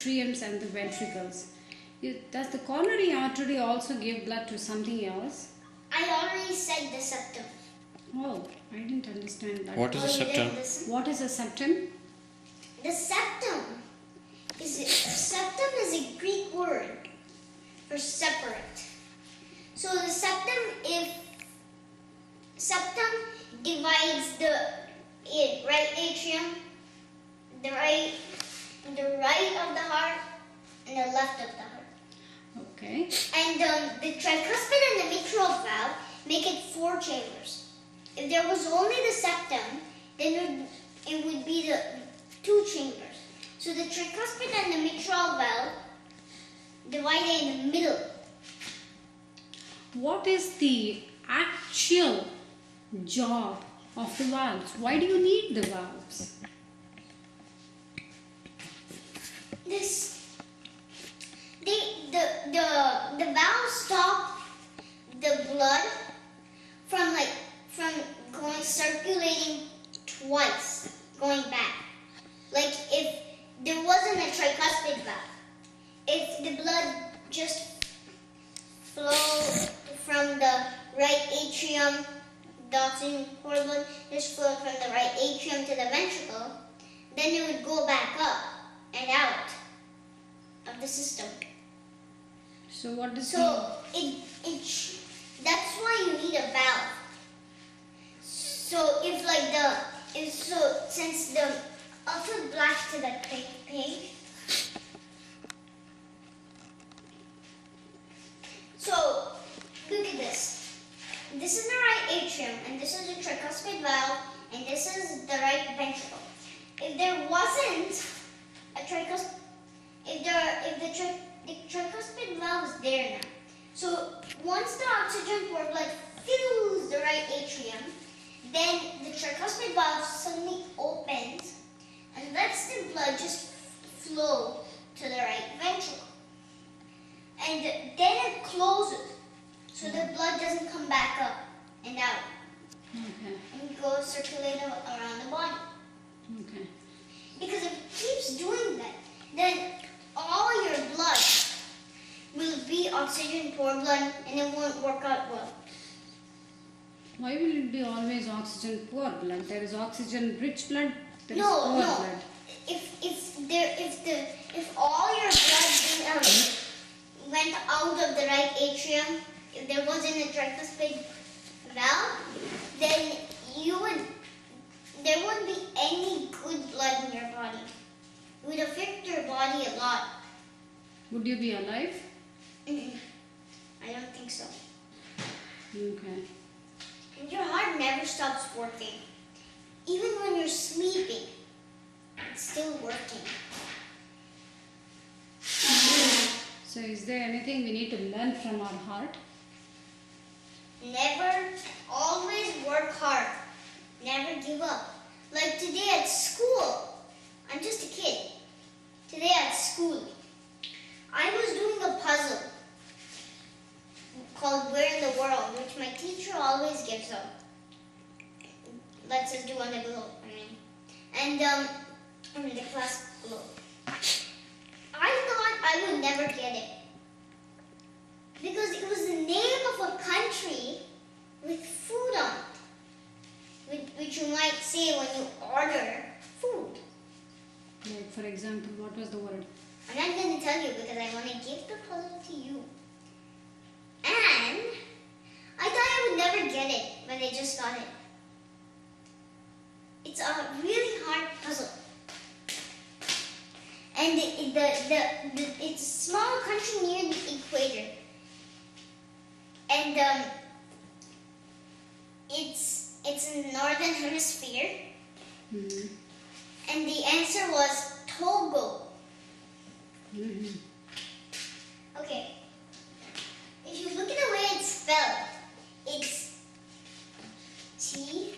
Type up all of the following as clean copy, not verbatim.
atriums and the ventricles. Does the coronary artery also give blood to something else? I already said the septum. Oh, I didn't understand that. What is a septum? What is a septum? The septum is a Greek word for separate. So the septum divides the right atrium, the right of the heart, and the left of the heart. Okay. And the tricuspid and the mitral valve make it 4 chambers. If there was only the septum, then it would be the 2 chambers. So the tricuspid and the mitral valve divided in the middle. What is the actual job of the valves? Why do you need the valves? The valves stop the blood from going circulating twice, going back. Like if there wasn't a tricuspid valve, if the blood just flowed from the right atrium, the oxygen poor blood just flowed from the right atrium to the ventricle, then it would go back up and out of the system. So what does that's why you need a valve. So since the I'll put black to the pink. So look at this. This is the right atrium, and this is the tricuspid valve, and this is the right ventricle. If there wasn't a tricuspid, the tricuspid valve is there now. So once the oxygen poor blood fills the right atrium, then the tricuspid valve suddenly opens and lets the blood just flow to the right ventricle. And then it closes, so the blood doesn't come back up and out. Okay. And go circulate around the body. Okay. Because if it keeps doing that, then all your blood will be oxygen poor blood and it won't work out well. Why will it be always oxygen poor blood? There is oxygen rich blood, there is poor blood. If all your blood went out of the right atrium, if there wasn't a tricuspid valve, then there wouldn't be any good blood in your body. It would affect your body a lot. Would you be alive? I don't think so. Okay. And your heart never stops working. Even when you're sleeping, it's still working. So is there anything we need to learn from our heart? Never, always work hard. Never give up. Like today at school, I'm just a kid. Today at school, I was doing a puzzle called Where in the World, which my teacher always gives up. Lets us do on the globe, And the class globe. I thought I would never get it. Because it was the name of a country with food on it. Which you might say when you order food. Like for example, what was the word? I'm not going to tell you because I want to give the puzzle to you. And I thought I would never get it, but I just got it. It's a really hard puzzle. And it's a small country near the equator. And it's in the northern hemisphere. Mm-hmm. And the answer was Togo. Mm-hmm. Okay. If you look at the way it's spelled, it's T-O-G-O.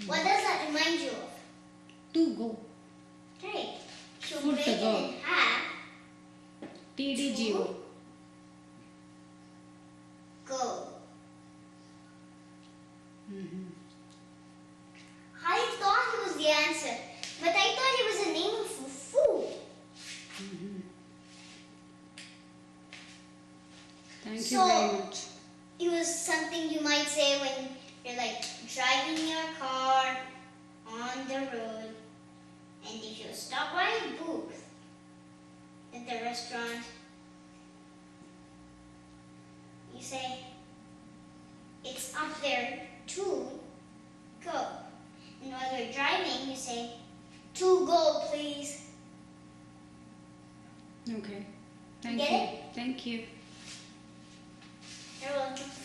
What does that remind you of? To go. Okay. So Food break to it go. in half. TDGO. Go. Mm-hmm. Thank So- you very much. It was something you might say when you're like driving your car on the road, and if you stop by a booth at the restaurant, you say, it's up there to go. And while you're driving, you say, to go, please. Okay. Thank Get you. it? Thank you. You're welcome.